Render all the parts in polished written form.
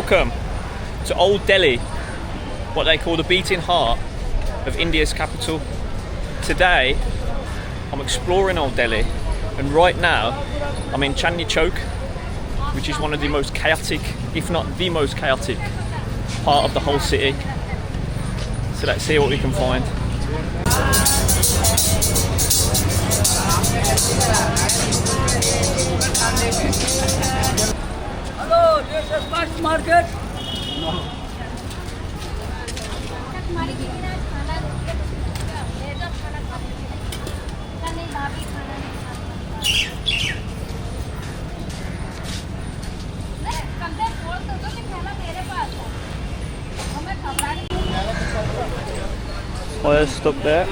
Welcome to Old Delhi, what they call the beating heart of India's capital. Today I'm exploring Old Delhi, and right now I'm in Chandni Chowk, which is one of the most chaotic, if not the most chaotic part of the whole city. So let's see what we can find. Hello, this is first market. No. Oil stuck there.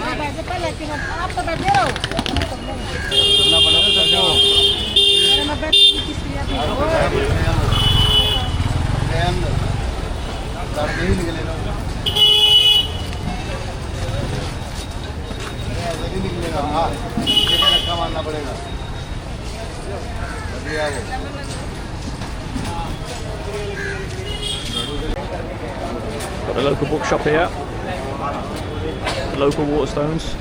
Got a local bookshop here. The local Waterstones.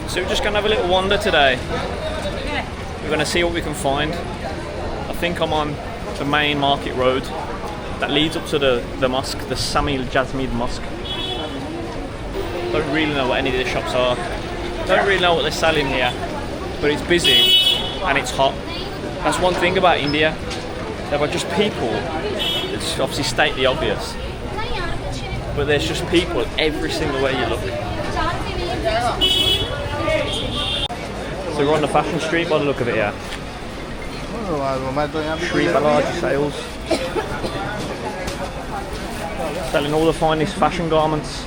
So we're just going to have a little wander today. We're going to see what we can find. I think I'm on the main market road that leads up to the mosque, the Samil Jasmid Mosque. Don't really know what any of the shops are. Don't really know what they're selling here, but it's busy and it's hot. That's one thing about India. There are just people. It's obviously state the obvious, but there's just people every single way you look. So we're on the fashion street by the look of it here. Street Balaji sales. Selling all the finest fashion garments.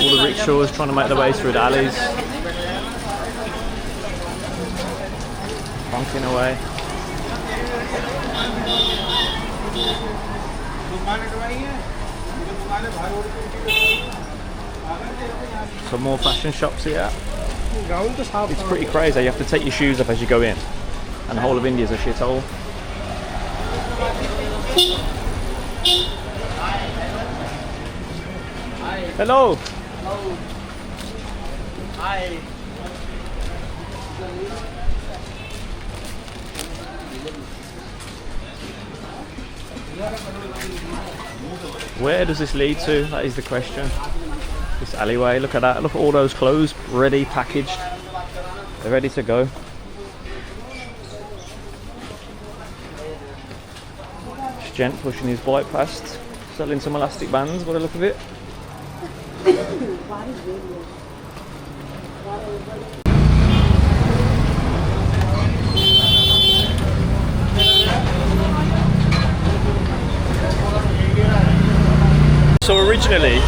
All the rickshaws trying to make their way through the alleys. Bonking away. Some more fashion shops here. It's pretty crazy. You have to take your shoes off as you go in, and the whole of India is a shithole. Hello. Hi. Where does this lead to? That is the question. This alleyway, look at that. Look at all those clothes ready, packaged. They're ready to go. This gent pushing his bike past, selling some elastic bands by the look of it. So originally,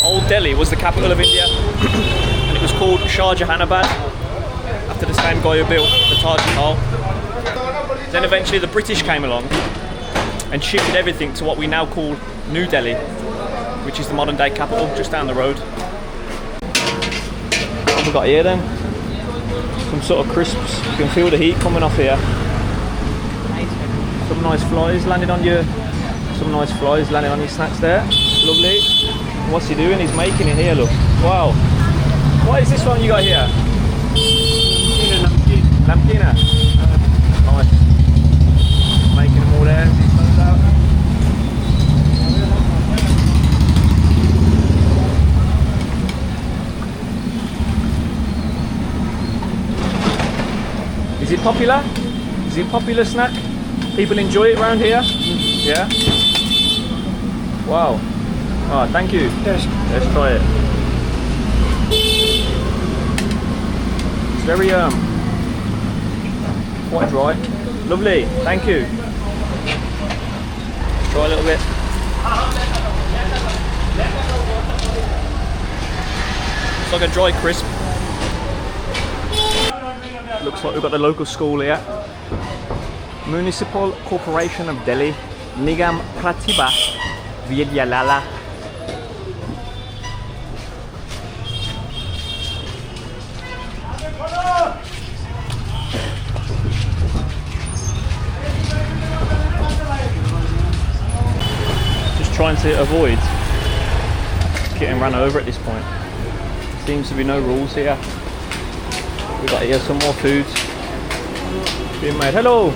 Old Delhi was the capital of India, and it was called Shah Jahanabad, after the same guy who built the Taj Mahal. Then eventually the British came along and shifted everything to what we now call New Delhi, which is the modern day capital, just down the road. What have we got here then? Some sort of crisps. You can feel the heat coming off here. Some nice flies landing on your snacks there. Lovely. What's he doing? He's making it here, look. Wow. What is this one you got here? Namkina. Nice. Making them all there. Is it popular? Is it a popular snack? People enjoy it around here? Yeah? Wow. Oh, thank you. Yes. Let's try it. It's very quite dry. Lovely, thank you. Let's try a little bit. It's like a dry crisp. Looks like we've got the local school here. Municipal Corporation of Delhi, Nigam Pratibha Vidyalaya. Just trying to avoid getting run over at this point. Seems to be no rules here. We've got here some more foods being made. Hello!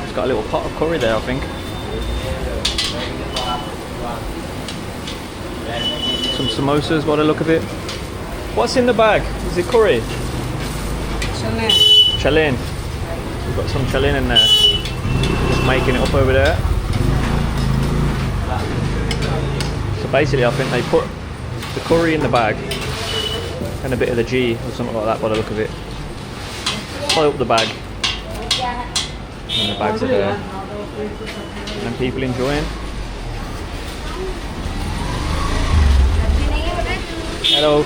It's got a little pot of curry there, I think. Some samosas by the look of it. What's in the bag? Is it curry? Chalin. We've got some chalin in there. Just making it up over there. So basically I think they put the curry in the bag and a bit of the ghee or something like that by the look of it. Tie up the bag. And the bags are there. And then people enjoying. Hello.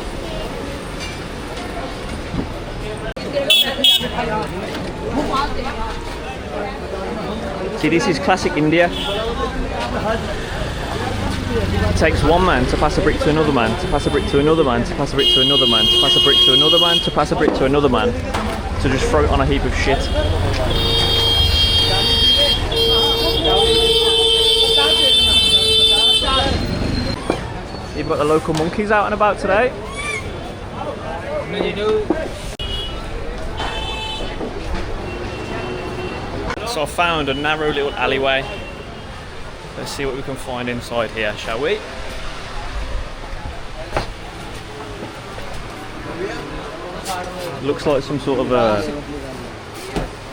See, this is classic India. It takes one man to pass a brick to another man, to pass a brick to another man, to pass a brick to another man, to pass a brick to another man, to pass a brick to another man, to just throw it on a heap of shit. You've got the local monkeys out and about today. So I found a narrow little alleyway. Let's see what we can find inside here, shall we? Looks like some sort of a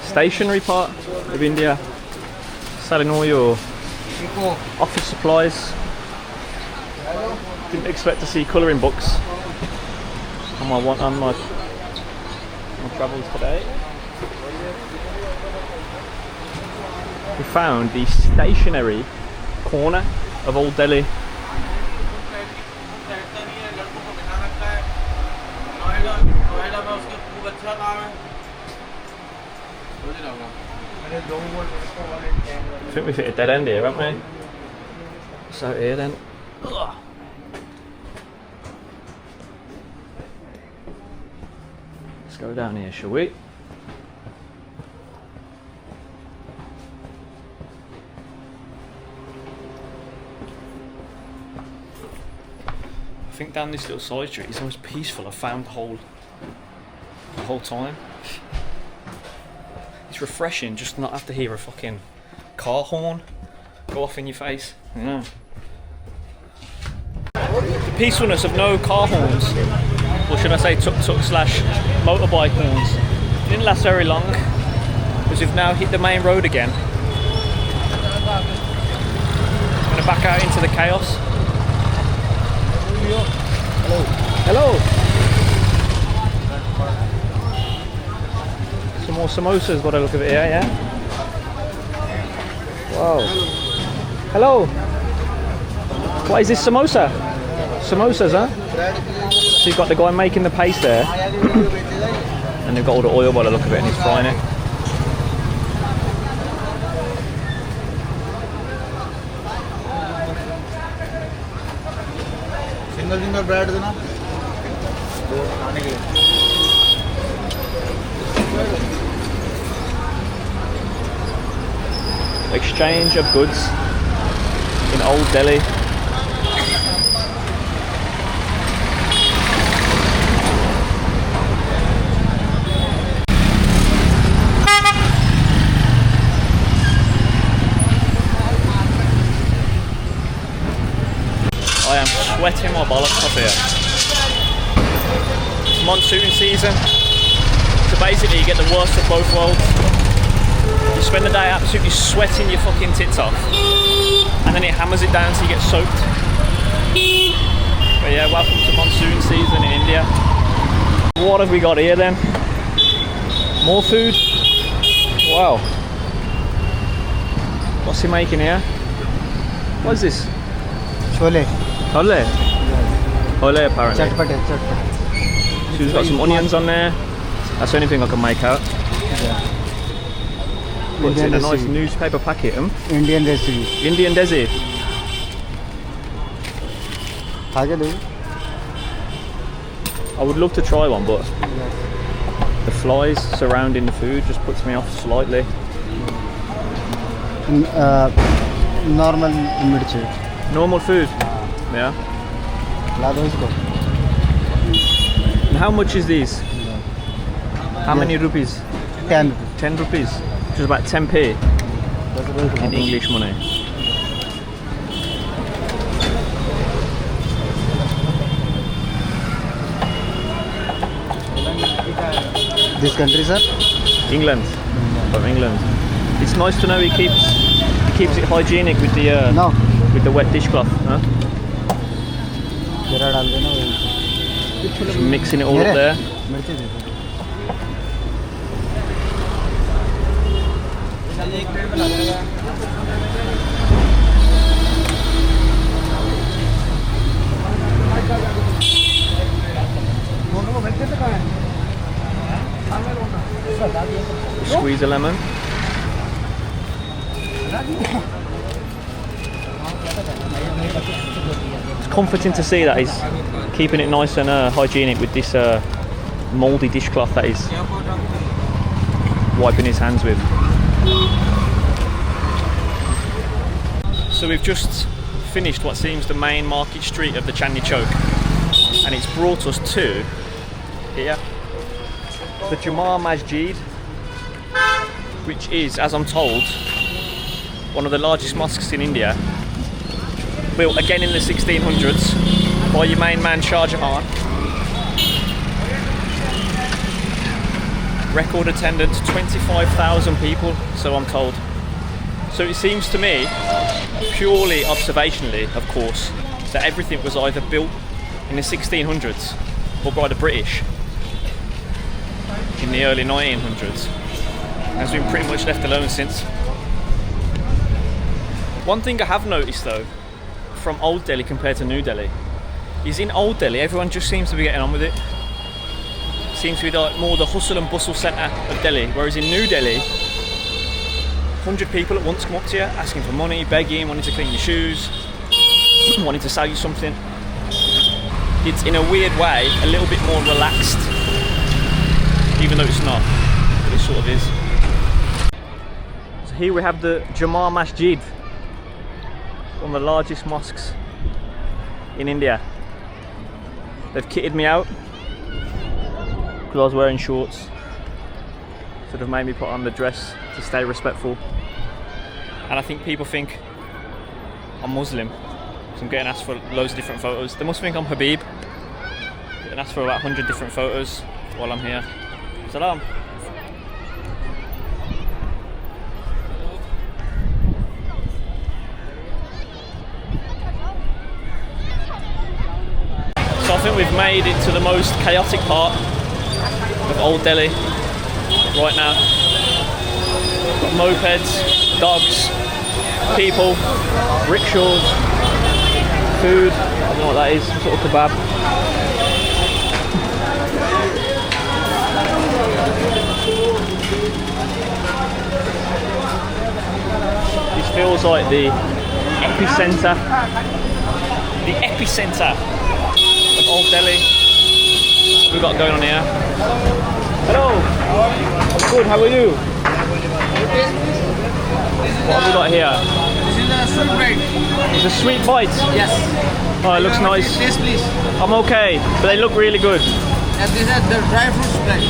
stationery part of India, selling all your office supplies. Didn't expect to see colouring books on my travels today. We found the stationery corner of Old Delhi. I think we've hit a dead end here, haven't we? So here then. Ugh. Let's go down here, shall we? I think down this little side street is the most peaceful I've found the whole time. It's refreshing just not have to hear a fucking car horn go off in your face. Yeah. The peacefulness of no car horns, or should I say tuk-tuk / motorbike horns, didn't last very long because we've now hit the main road again. I'm going to back out into the chaos. Hello. Hello. Some more samosas, what I look at it here, yeah? Wow. Hello. What is this samosa? Samosas, huh? So you've got the guy making the paste there, and they've got all the oil by the look of it, and he's frying it. Single bread, na? Exchange of goods in Old Delhi. I am sweating my bollocks off here. It's monsoon season, so basically you get the worst of both worlds. You spend the day absolutely sweating your fucking tits off, and then it hammers it down so you get soaked. But yeah, welcome to monsoon season in India. What have we got here then? More food? Wow. What's he making here? What is this? Chole. Chole? Chole apparently. Chatpate. So he's got some onions on there. That's the only thing I can make out. Yeah. What's in a nice recipe. newspaper packet? Indian recipe. Indian desi. आगे दो. I would love to try one, but the flies surrounding the food just puts me off slightly. Normal मिर्ची. Normal food. Yeah. ला दो इसको. And how much is these? How many rupees? 10. 10 rupees. Which is about 10p in English money. This country, sir? England. From England. It's nice to know he keeps it hygienic with the No. with the wet dishcloth. Huh? जरा डाल देना. Just mixing it all up there. मिर्ची दे दो. Squeeze a lemon. It's comforting to see that he's keeping it nice and hygienic with this mouldy dishcloth that he's wiping his hands with. So we've just finished what seems the main market street of the Chandni Chowk, and it's brought us to here, the Jama Masjid, which is, as I'm told, one of the largest mosques in India, built again in the 1600s by your main man Shah Jahan. Record attendance 25,000 people, so I'm told. So it seems to me, purely observationally of course, that everything was either built in the 1600s or by the British in the early 1900s. Has been pretty much left alone since. One thing I have noticed though, from Old Delhi compared to New Delhi, is in Old Delhi everyone just seems to be getting on with it. Seems to be like more the hustle and bustle centre of Delhi, whereas in New Delhi, 100 people at once come up to you asking for money, begging, wanting to clean your shoes, wanting to sell you something. It's in a weird way a little bit more relaxed, even though it's not, but it sort of is. So here we have the Jama Masjid, one of the largest mosques in India. They've kitted me out because I was wearing shorts, so they've made me put on the dress to stay respectful. And I think people think I'm Muslim, so I'm getting asked for loads of different photos. They must think I'm Habib. Getting asked for about 100 different photos while I'm here. Salam. So I think we've made it to the most chaotic part of Old Delhi right now. Got mopeds, dogs, people, rickshaws, food, I don't know what that is, some sort of kebab. This feels like the epicenter of Old Delhi. What we've got going on here? Hello! I'm good, how are you? What have we got here? This is a sweet bread. It's a sweet bite. Yes. Oh, it looks nice. Taste, please. I'm okay, but they look really good. And this is the dry fruit spread.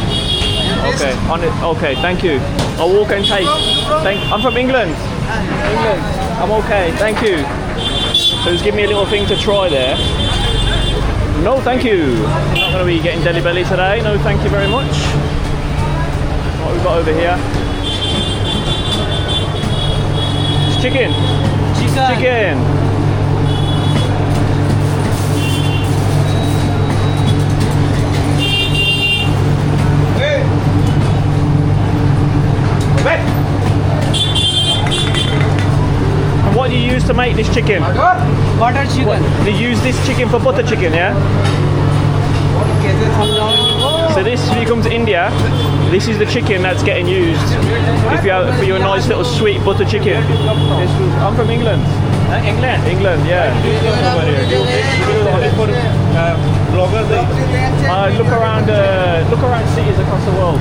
Okay, on it. Okay, thank you. I'll walk and taste. I'm from England. England. I'm okay, thank you. So just give me a little thing to try there. No, thank you. I'm not going to be getting Delhi belly today. No, thank you very much. What we've got over here? It's chicken. Chicken. And what do you use to make this chicken? Butter chicken. They use this chicken for butter chicken, yeah? So this, if you come to India, This is the chicken that's getting used if you have for your nice little sweet butter chicken. I'm from England. England? England, yeah. Look around cities across the world.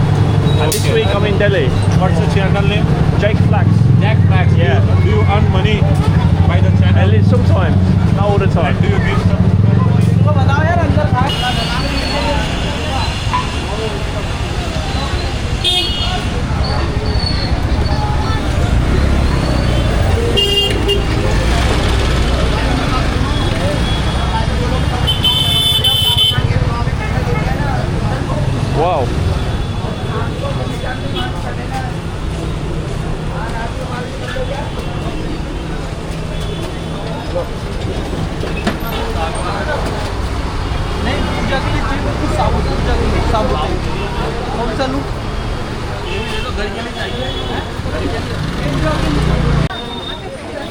And this week I'm in Delhi. What's the channel name? Jake Flax. Jack Flax. Yeah. Do you earn money by the channel? Sometimes, not all the time. Do you give some? Wow.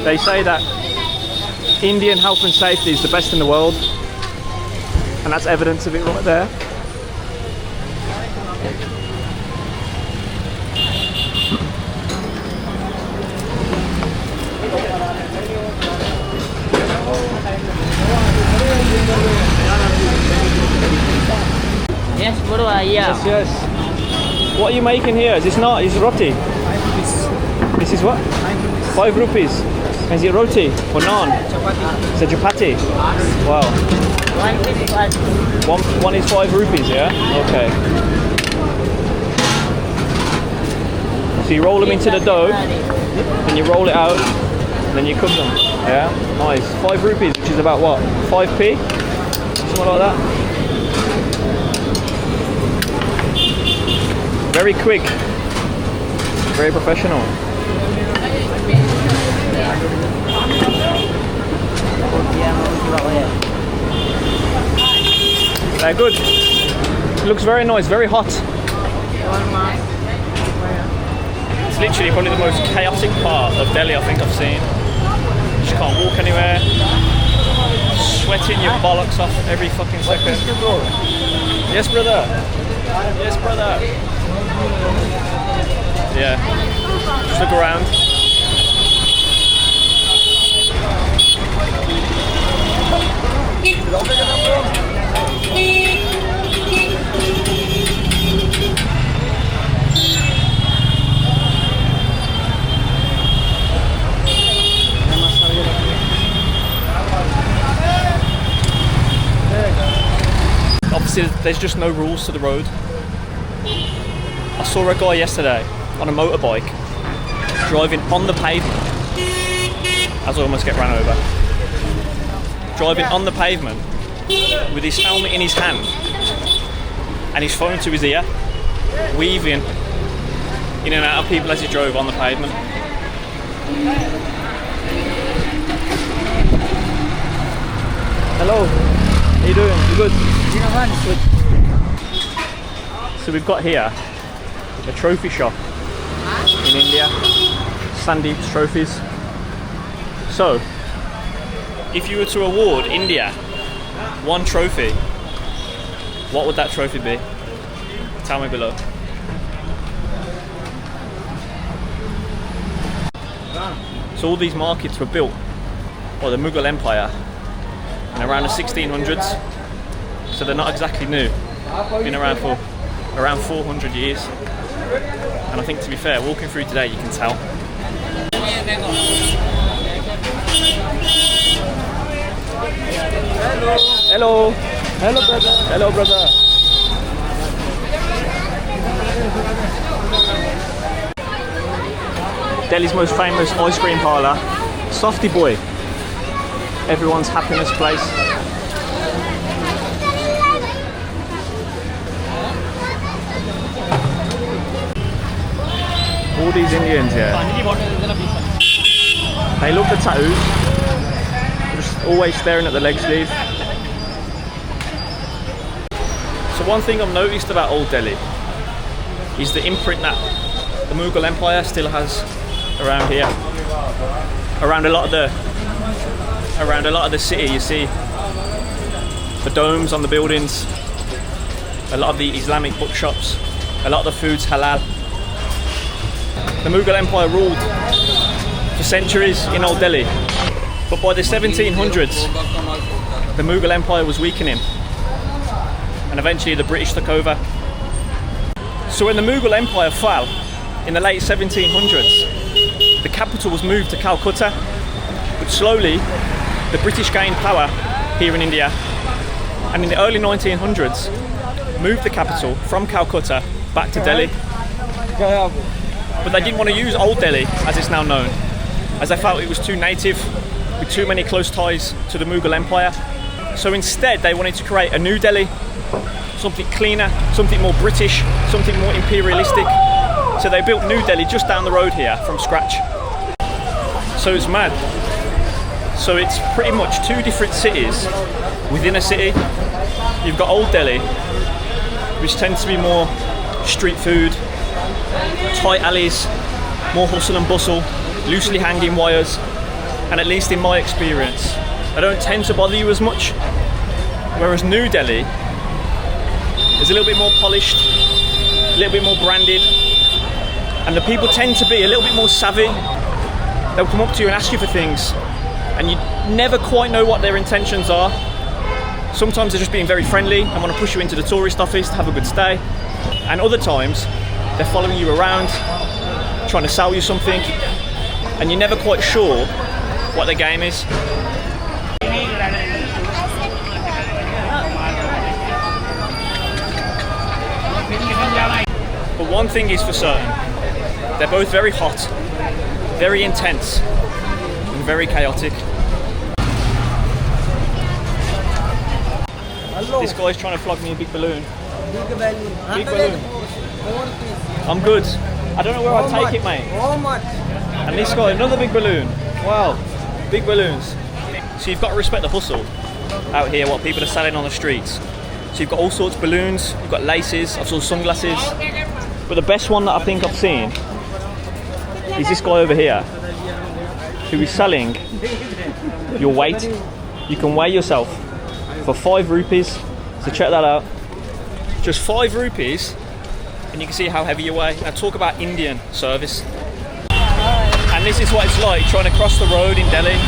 They say that Indian health and safety is the best in the world, and that's evidence of it right there. Yes, bro, yeah. Yes. What are you making here? Is this not? Is roti? This is what? 5 rupees. Is it roti or naan? It's a chapati. Wow. One is 5 rupees, yeah? Okay. So you roll them into the dough, then you roll it out, and then you cook them. Yeah? Nice. 5 rupees, which is about what? 5p? Something like that. Very quick. Very professional. They're good. It looks very nice, very hot. It's literally probably the most chaotic part of Delhi I think I've seen. You just can't walk anywhere. Sweating your bollocks off every fucking second. Yes, brother. Yes, brother. Yeah. Just look around. Obviously, there's just no rules to the road. I saw a guy yesterday on a motorbike driving on the pavement as I almost get run over. Driving on the pavement with his helmet in his hand and his phone to his ear, weaving in and out of people as he drove on the pavement. Hello, how you doing? You good? Good. So we've got here a trophy shop in India, Sandeep's Trophies. So, if you were to award India one trophy, what would that trophy be? Tell me below. So all these markets were built by the Mughal Empire in around the 1600s, so they're not exactly new. Been around for around 400 years, and I think, to be fair, walking through today you can tell. Hello. Hello, brother. Hello, brother. Delhi's most famous ice cream parlour, Softy Boy. Everyone's happiness place. All these Indians here. They love the tattoos. They're just always staring at the leg sleeve. So one thing I've noticed about Old Delhi is the imprint that the Mughal Empire still has around here. Around a lot of the city, you see the domes on the buildings, a lot of the Islamic bookshops, A lot of the food's halal. The Mughal Empire ruled for centuries in Old Delhi, but by the 1700s, the Mughal Empire was weakening, and eventually the British took over. So when the Mughal Empire fell in the late 1700s, the capital was moved to Calcutta, but slowly the British gained power here in India, and in the early 1900s moved the capital from Calcutta back to Delhi. But they didn't want to use Old Delhi, as it's now known, as they felt it was too native, with too many close ties to the Mughal Empire. So instead they wanted to create a new Delhi, something cleaner, something more British, something more imperialistic. So they built New Delhi just down the road here from scratch. So it's mad. So it's pretty much two different cities within a city. You've got Old Delhi, which tends to be more street food, tight alleys, more hustle and bustle, loosely hanging wires, and at least in my experience, they don't tend to bother you as much. Whereas New Delhi is a little bit more polished, a little bit more branded, and the people tend to be a little bit more savvy. They'll come up to you and ask you for things, and you never quite know what their intentions are. Sometimes they're just being very friendly and want to push you into the tourist office to have a good stay, and other times they're following you around, trying to sell you something, and you're never quite sure what their game is. But one thing is for certain, they're both very hot, very intense, and very chaotic. This guy's trying to flog me a big balloon. Big balloon. I'm good. I don't know where I'll take it, mate. And this guy, another big balloon. Wow, big balloons. So you've got to respect the hustle out here, what people are selling on the streets. So you've got all sorts of balloons, you've got laces, I've saw sunglasses. But the best one that I think I've seen is this guy over here, who is selling your weight. You can weigh yourself for 5 rupees. So check that out. Just 5 rupees, and you can see how heavy you weigh. Now talk about Indian service. And this is what it's like trying to cross the road in Delhi.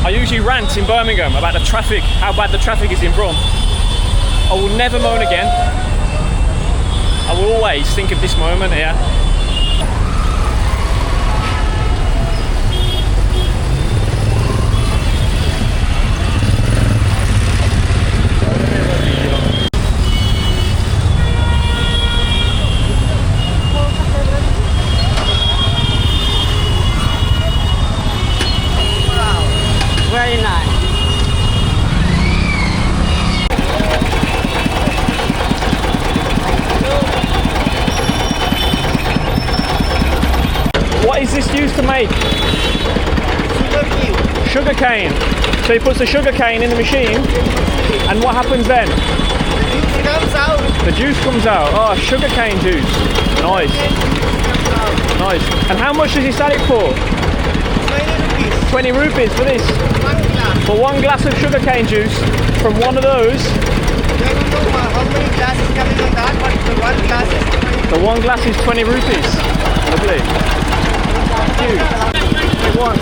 I usually rant in Birmingham about the traffic, how bad the traffic is in Brum. I will never moan again. I will always think of this moment here. Very nice. What is this used to make? Sugar cane. So he puts the sugar cane in the machine, and what happens then? The juice comes out. Oh, sugar cane juice. Nice. Nice. And how much does he sell it for? 20 rupees for this. For 1 glass of sugar cane juice from one of those. How many glasses coming on that, but the 1 glass is 20. The 1 glass is 20 rupees. Lovely. Thank you. Take one.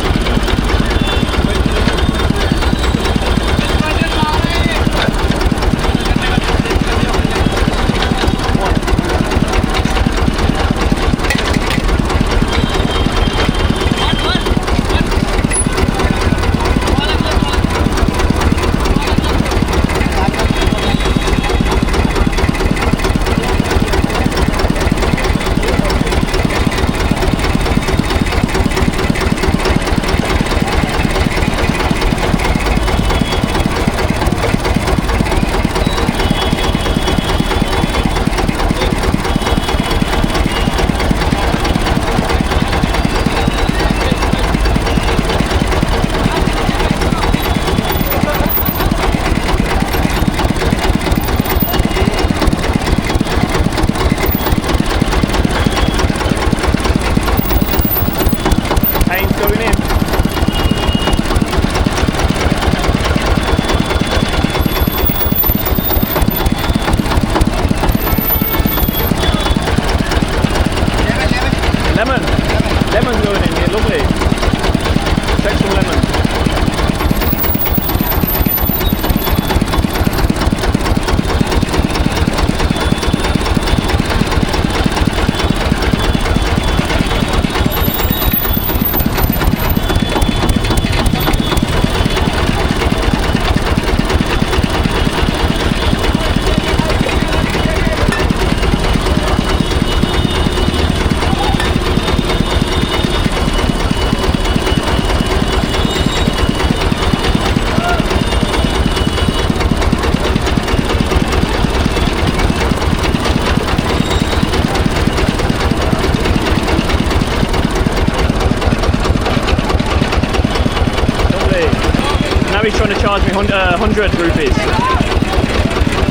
Somebody's trying to charge me 100 rupees.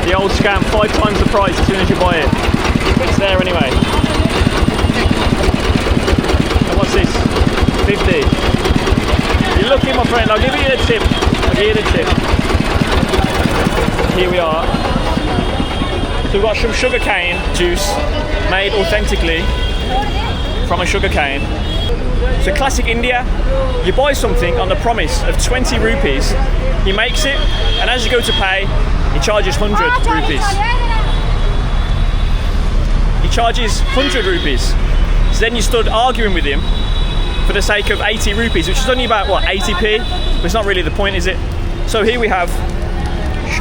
The old scam, 5 times the price as soon as you buy it. But it's there anyway. And what's this? 50. You're lucky, my friend. I'll give you a tip. I'll give you the tip. Here we are. So we've got some sugarcane juice made authentically from a sugarcane. So classic India, you buy something on the promise of 20 rupees, he makes it, and as you go to pay, he charges 100 rupees. He charges 100 rupees. So then you stood arguing with him for the sake of 80 rupees, which is only about, what, 80p? But it's not really the point, is it? So here we have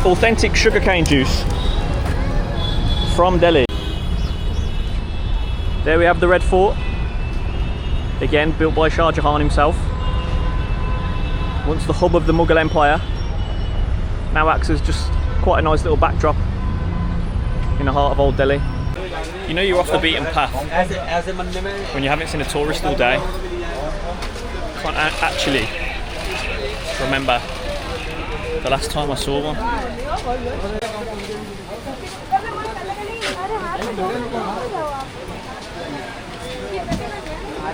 authentic sugarcane juice from Delhi. There we have the Red Fort. Again, built by Shah Jahan himself. Once the hub of the Mughal Empire. Now acts as just quite a nice little backdrop in the heart of old Delhi. You know you're off the beaten path when you haven't seen a tourist all day. Can't actually remember the last time I saw one.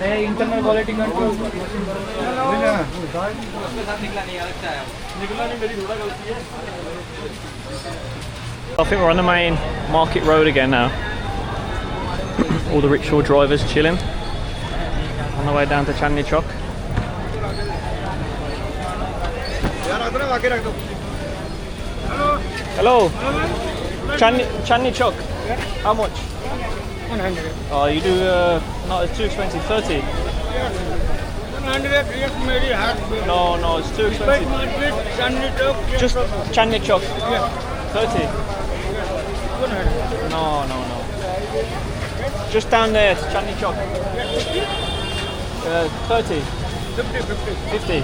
Internal quality control I think we're on the main market road again now. All the rickshaw drivers chilling on the way down to Chandni Chowk. Hello. Chandni Chowk. How much? 100. Oh, you do, no, it's too expensive, 30. 100 is very hard. No, it's too expensive. Market, Chandni Chowk. Just Chandni Chowk, Yeah. 30. 100. No. Just down there, Chandni Chowk. 30. 50.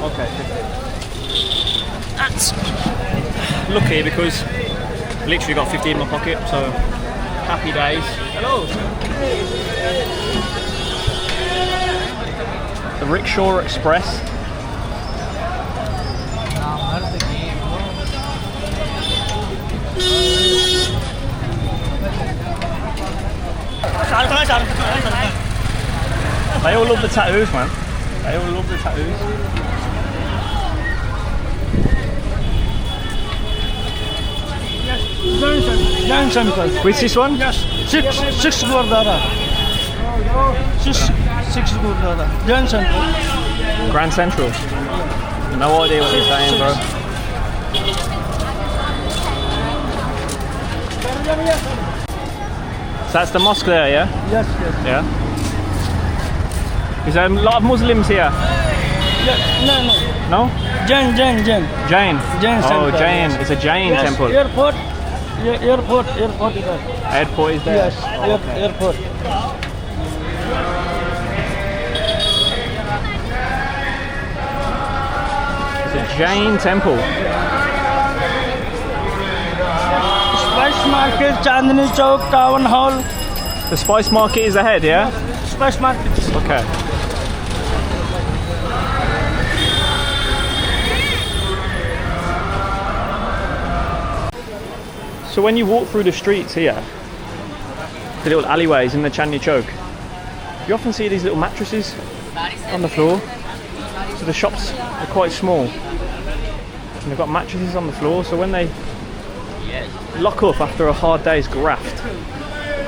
Okay, 50. That's lucky because I literally got 50 in my pocket, so happy days. Hello. The Rickshaw Express. They all love the tattoos, man. They all love the tattoos. Jain Temple. Which this one? Yes. Six Gurdwara. Six Gurdwara. Jain Temple. Grand Central. No idea what you're saying, bro. So that's the mosque there, yeah? Yes. Yeah. Is there a lot of Muslims here? No. No? Jain. Jain. Jain Oh, temple, Jain. yes. It's a Jain Yes, temple. Airport is there. Airport is there? Yes, Oh, okay. airport. It's a Jain temple. Spice Market, Chandni Chowk, Town Hall. The spice market is ahead, yeah? Spice Market. Okay. So when you walk through the streets here, the little alleyways in the Chandni Chowk, you often see these little mattresses on the floor. So the shops are quite small and they've got mattresses on the floor, so when they lock up after a hard day's graft,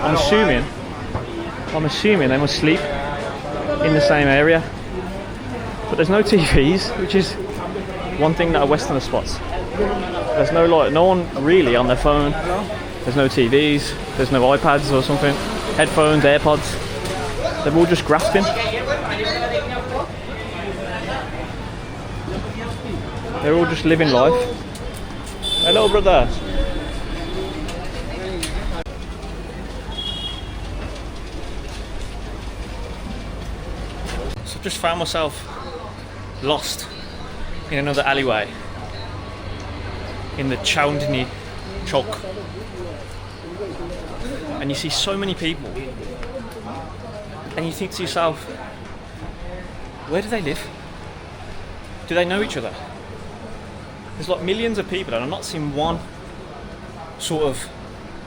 I'm assuming they must sleep in the same area. But there's no TVs, which is one thing that a Westerner spots. There's no no one really on their phone. There's no TVs, there's no iPads or something. Headphones, AirPods. They're all just grafting. They're all just living life. Hello, brother. So I've just found myself lost in another alleyway in the Chandni Chowk, and you see so many people and you think to yourself, where do they live? Do they know each other? There's like millions of people and I've not seen one sort of,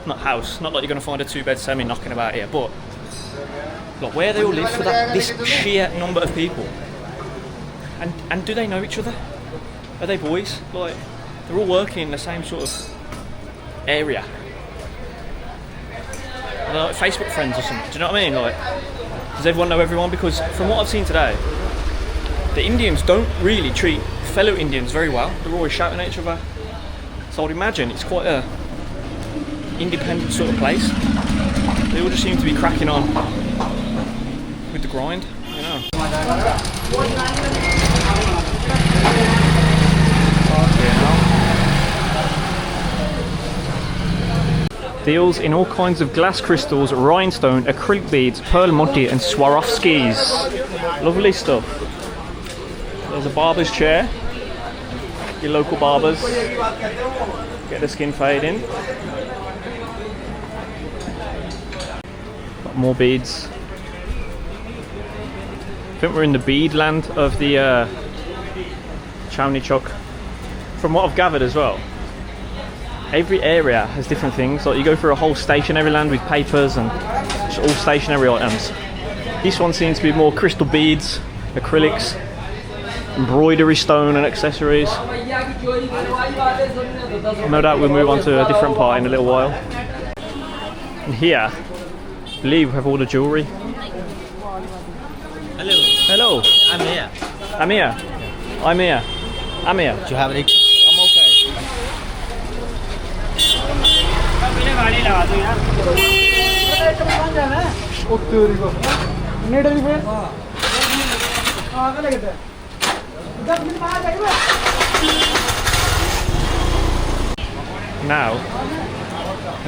not house, not like you're going to find a 2-bed semi knocking about here, but like where they all live for this sheer number of people. And do they know each other? Are they boys? Like, they're all working in the same sort of area. Are they like Facebook friends or something? Do you know what I mean? Like, does everyone know everyone? Because from what I've seen today, the Indians don't really treat fellow Indians very well. They're always shouting at each other. So I'd imagine it's quite a independent sort of place. They all just seem to be cracking on with the grind, you know. Deals in all kinds of glass crystals, rhinestone, acrylic beads, pearl monty and Swarovskis. Lovely stuff. There's a barber's chair. Your local barbers. Get the skin fading. Got more beads. I think we're in the bead land of the Chandni Chowk. From what I've gathered as well, every area has different things. Like you go through a whole stationery land with papers and just all stationery items. This one seems to be more crystal beads, acrylics, embroidery stone and accessories. No doubt we'll move on to a different part in a little while. And here, I believe we have all the jewellery. Hello. Hello. I'm here. I'm here. I'm here. I'm here. Do you have any? I'm okay.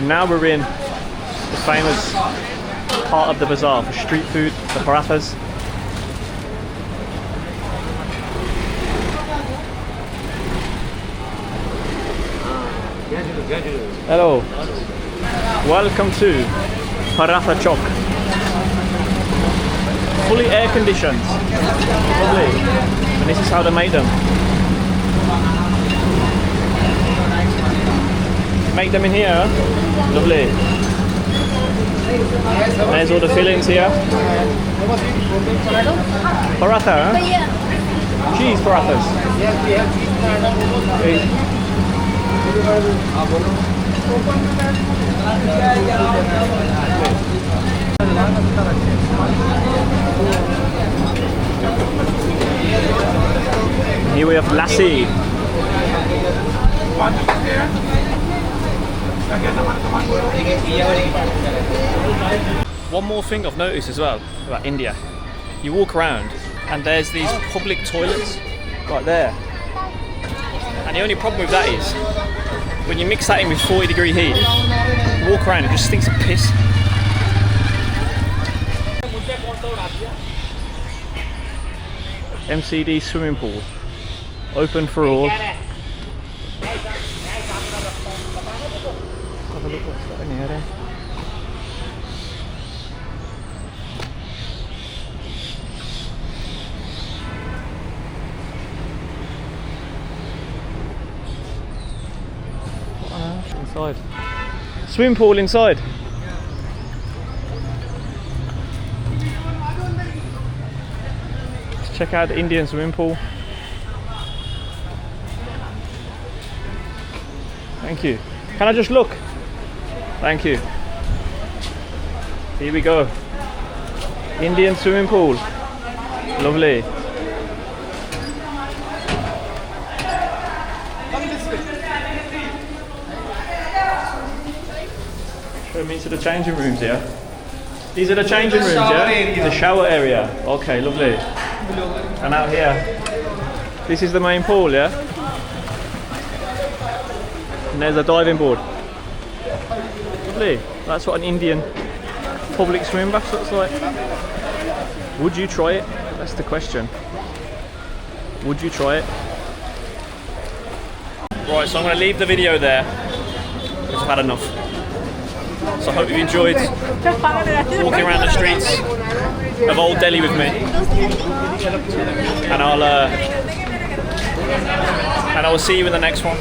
Now we're in the famous part of the bazaar for street food, the parathas. Hello, welcome to Paratha Chowk. Fully air conditioned. Lovely. And this is how they make them. Make them in here. Lovely. There's all the fillings here. Paratha, huh? Cheese parathas. Okay. Here we have lassi. One more thing I've noticed as well about India. You walk around and there's these public toilets right there. And the only problem with that is when you mix that in with 40-degree heat, you walk around and it just stinks of piss. MCD swimming pool, open for all. Have a look what's got in here then. Inside. Swimming pool inside. Let's check out the Indian swimming pool. Thank you. Can I just look? Thank you. Here we go. Indian swimming pool. Lovely. Show me to the changing rooms here. These are the changing rooms, yeah? The shower area. Okay, lovely. And out here, this is the main pool, yeah? And there's a diving board. Lovely. That's what an Indian public swim bath looks like. Would you try it? That's the question. Would you try it? Right, so I'm going to leave the video there because I've had enough. So I hope you enjoyed walking around the streets of Old Delhi with me. And I'll and I will see you in the next one.